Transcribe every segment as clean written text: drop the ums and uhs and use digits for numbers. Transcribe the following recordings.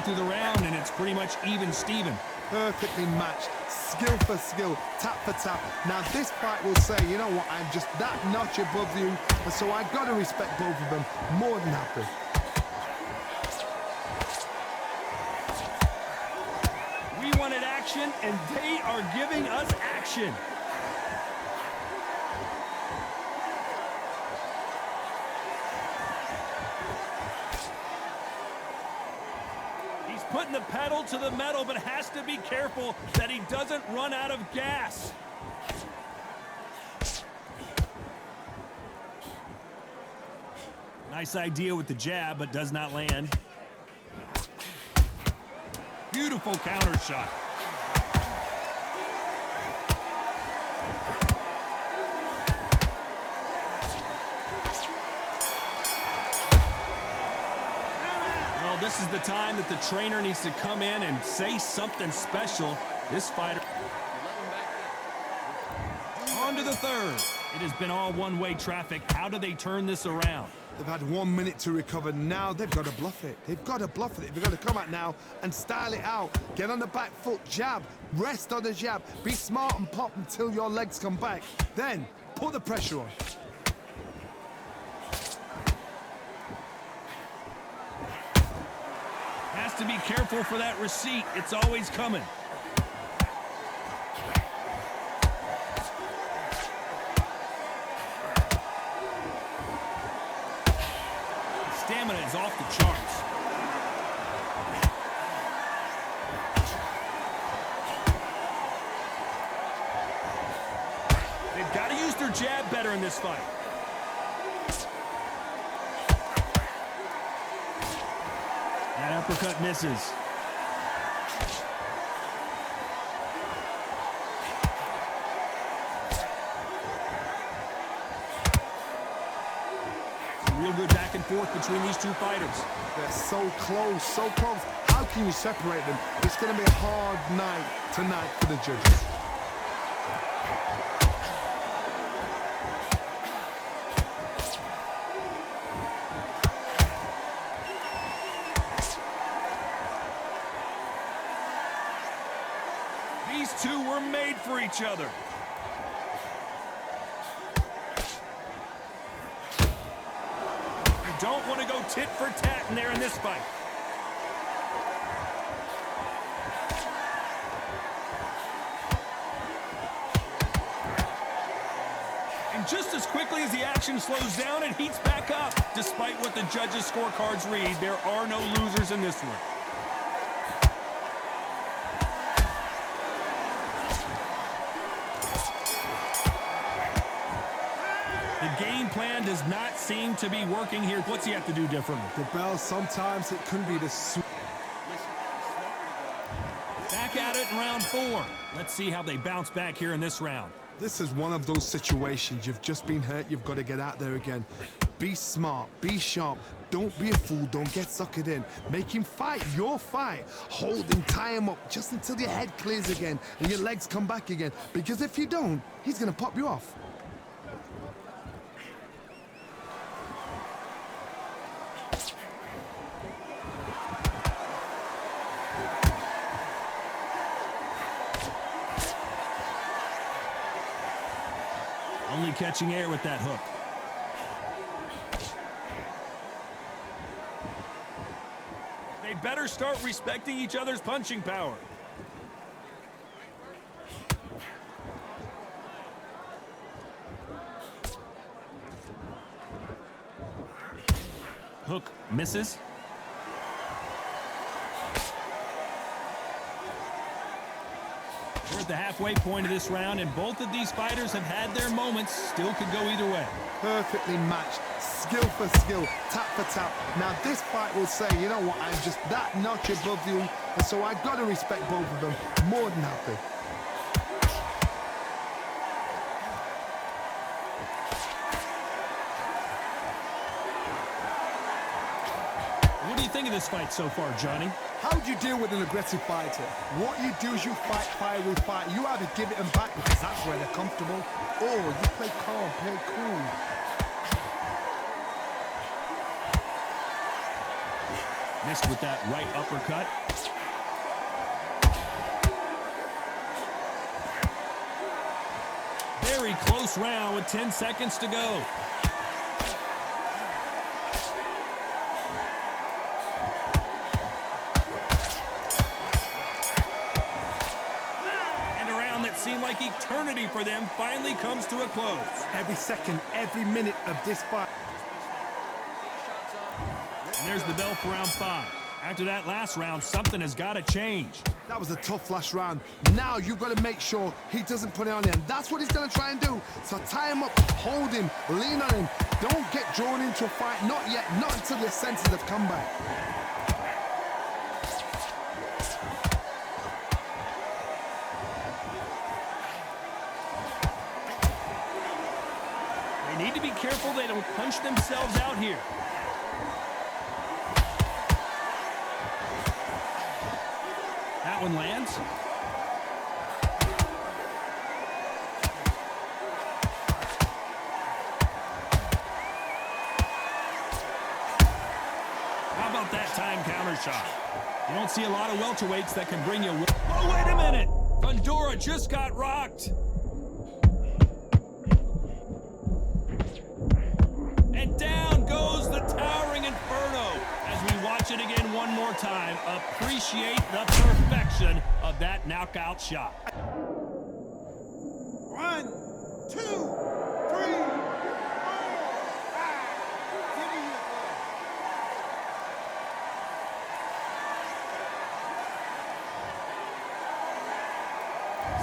through the round, and it's pretty much even Steven. Perfectly matched, skill for skill, tap for tap. Now this fight will say, you know what, I'm just that notch above you, and so I gotta respect both of them. More than happy. We wanted action, and they are giving us action. Putting the pedal to the metal, but has to be careful that he doesn't run out of gas. Nice idea with the jab, but does not land. Beautiful counter shot. This is the time that the trainer needs to come in and say something special. This fighter on to the third. It has been all one-way traffic. How do they turn this around? They've had 1 minute to recover. Now they've got to bluff it. They've got to bluff it. They've got to come out now and style it out. Get on the back foot, jab, rest on the jab. Be smart and pop until your legs come back. Then put the pressure on. Has to be careful for that receipt. It's always coming. Stamina is off the charts. They've got to use their jab better in this fight. That uppercut misses. Real good back and forth between these two fighters. They're so close, so close. How can you separate them? It's going to be a hard night tonight for the judges. These two were made for each other. You don't want to go tit for tat in there in this fight. And just as quickly as the action slows down, it heats back up. Despite what the judges' scorecards read, there are no losers in this one. The game plan does not seem to be working here. What's he have to do differently? The bell, sometimes it can be the Back at it in round 4. Let's see how they bounce back here in this round. This is one of those situations. You've just been hurt. You've got to get out there again. Be smart. Be sharp. Don't be a fool. Don't get suckered in. Make him fight your fight. Hold him, tie him up just until your head clears again and your legs come back again. Because if you don't, he's going to pop you off. Only catching air with that hook. They better start respecting each other's punching power. Hook misses. We're at the halfway point of this round, and both of these fighters have had their moments. Still could go either way. Perfectly matched, skill for skill, tap for tap. Now this fight will say, you know what, I'm just that notch above you, and so I gotta respect both of them. More than happy. What do you think of this fight so far, Johnny? How would you deal with an aggressive fighter? What you do is you fight fire with fire. You either give it them back because that's where they're comfortable, or you play calm, play cool. Missed with that right uppercut. Very close round with 10 seconds to go. And a round that seemed like eternity for them finally comes to a close. Every second, every minute of this fight. And there's the bell for round 5. After that last round, something has got to change. That was a tough last round. Now you've got to make sure he doesn't put it on him. That's what he's going to try and do. So tie him up, hold him, lean on him. Don't get drawn into a fight. Not yet. Not until your senses have come back. They need to be careful they don't punch themselves out here. That one lands. How about that time counter shot? You don't see a lot of welterweights that can bring you... Oh, wait a minute! Fundora just got rocked. And down goes the towering Inferno. As we watch it again one more time, appreciate the perfection of that knockout shot. 1, 2, 3, 4, 5. Give me your ball.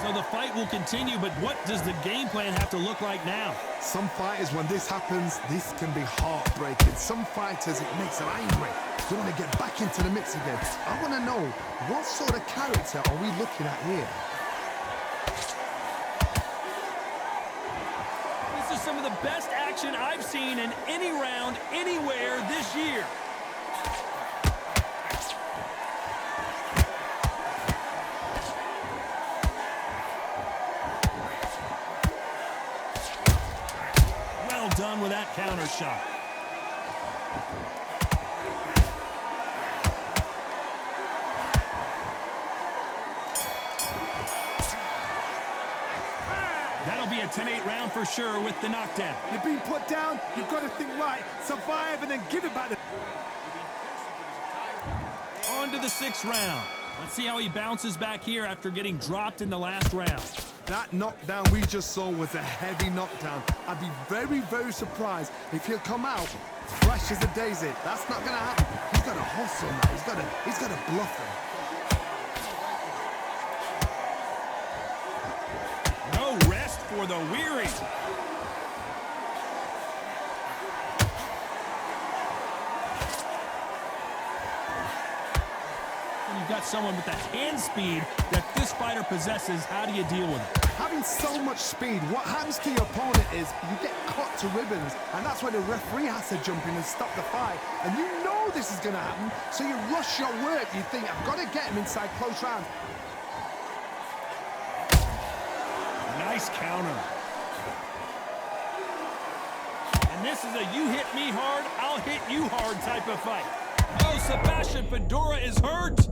So the fight will continue, but what does the game plan have to look like now? Some fighters, when this happens, this can be heartbreaking. Some fighters, it makes them angry. They want to get back into the mix again. I want to know, what sort of character are we looking at here? This is some of the best action I've seen in any round, anywhere this year. Well done with that counter shot. That'll be a 10-8 round for sure with the knockdown. You're being put down, you've got to think right, survive, and then give it back. On to the 6th round. Let's see how he bounces back here after getting dropped in the last round. That knockdown we just saw was a heavy knockdown. I'd be very, very surprised if he'll come out fresh as a daisy. That's not going to happen. He's got to hustle now. He's got to bluff him. No rest for the weary. When you've got someone with the hand speed that this fighter possesses, how do you deal with it? Having so much speed, what happens to your opponent is you get cut to ribbons, and that's where the referee has to jump in and stop the fight. And you know this is going to happen, so you rush your work. You think, I've got to get him inside close rounds. Nice counter. And this is a you hit me hard, I'll hit you hard type of fight. Oh, Sebastian Fundora is hurt.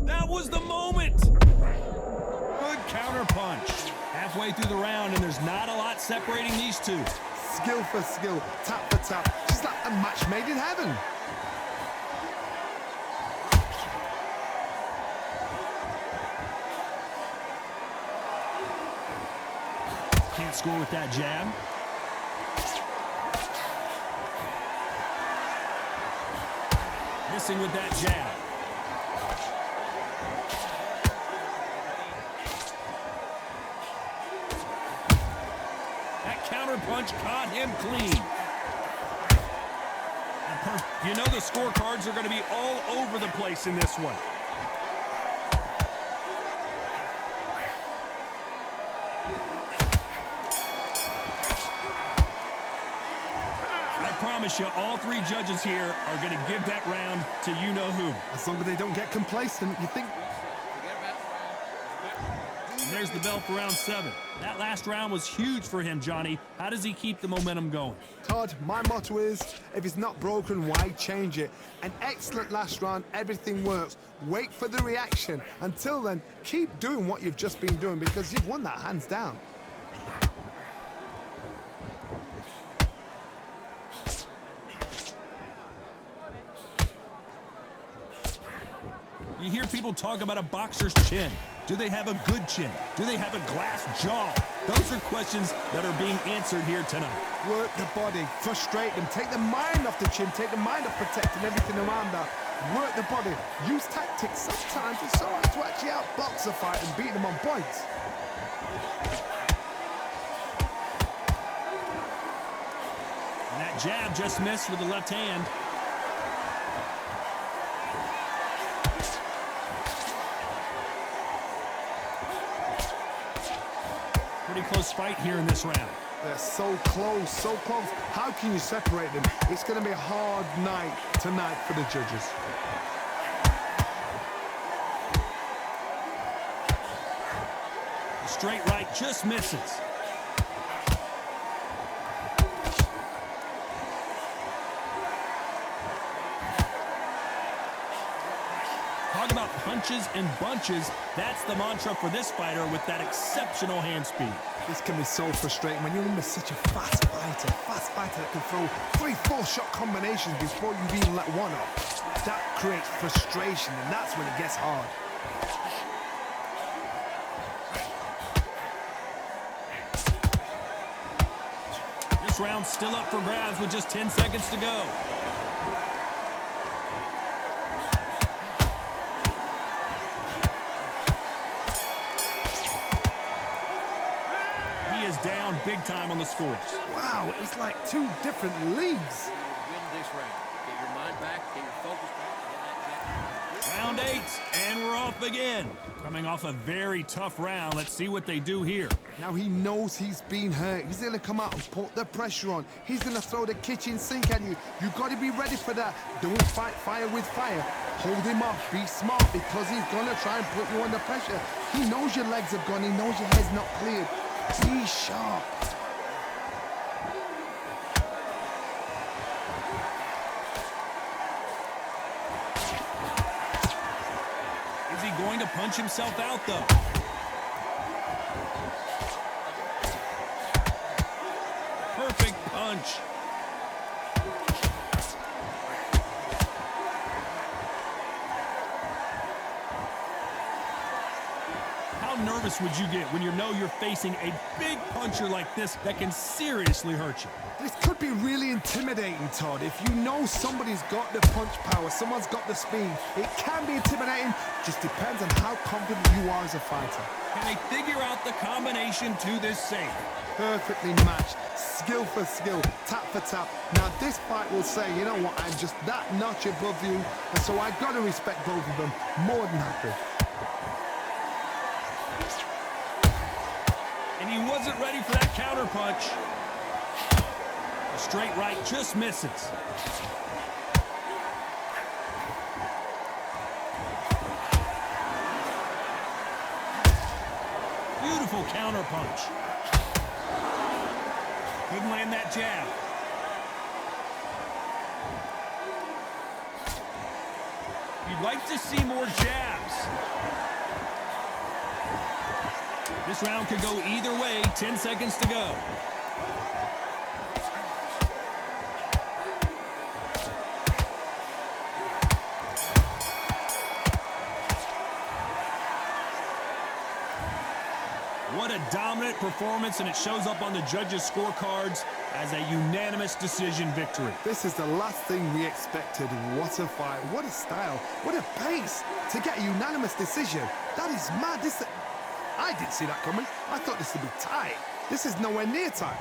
That was the moment. Good counter punch. Halfway through the round, and there's not a lot separating these two. Skill for skill, tap for tap, just like a match made in heaven. Can't score with that jab. Missing with that jab. That counter punch caught him clean. You know the scorecards are going to be all over the place in this one. I promise you, all 3 judges here are going to give that round to you-know-who. As long as they don't get complacent, you think... There's the bell for round 7. That last round was huge for him, Johnny. How does he keep the momentum going? Todd, my motto is, if it's not broken, why change it? An excellent last round, everything works. Wait for the reaction. Until then, keep doing what you've just been doing because you've won that hands down. You hear people talk about a boxer's chin. Do they have a good chin? Do they have a glass jaw? Those are questions that are being answered here tonight. Work the body, frustrate them, take the mind off the chin, take the mind off protecting everything around that. Work the body, use tactics. Sometimes it's so hard to actually outbox a fight and beat them on points. And that jab just missed with the left hand. Pretty close fight here in this round. They're so close, so close. How can you separate them? It's going to be a hard night tonight for the judges. The straight right just misses. Talk about punches and bunches. That's the mantra for this fighter with that exceptional hand speed. This can be so frustrating when you're in with such a fast fighter that can throw 3-4 shot combinations before you've even let one off. That creates frustration, and that's when it gets hard. This round's still up for grabs with just 10 seconds to go. Down big time on the scores. Wow, it's like two different leagues. Win this round. Get your mind back, get your focus back. Round 8, and we're off again. Coming off a very tough round. Let's see what they do here. Now he knows he's been hurt. He's going to come out and put the pressure on. He's going to throw the kitchen sink at you. You've got to be ready for that. Don't fight fire with fire. Hold him off. Be smart because he's going to try and put you under pressure. He knows your legs have gone. He knows your head's not cleared. Be sharp. Is he going to punch himself out, though? Perfect punch. How nervous would you get when you know you're facing a big puncher like this that can seriously hurt you? This could be really intimidating, Todd. If you know somebody's got the punch power, someone's got the speed, it can be intimidating. Just depends on how confident you are as a fighter. Can they figure out the combination to this save? Perfectly matched, skill for skill, tap for tap. Now this fight will say, you know what, I'm just that notch above you, and so I've got to respect both of them more than happy. And he wasn't ready for that counter punch. A straight right just misses. Beautiful counter punch. Couldn't land that jab. You'd like to see more jabs. This round could go either way. 10 seconds to go. What a dominant performance, and it shows up on the judges' scorecards as a unanimous decision victory. This is the last thing we expected. What a fight, what a style, what a pace to get a unanimous decision. That is mad. I didn't see that coming. I thought this would be tight. This is nowhere near tight.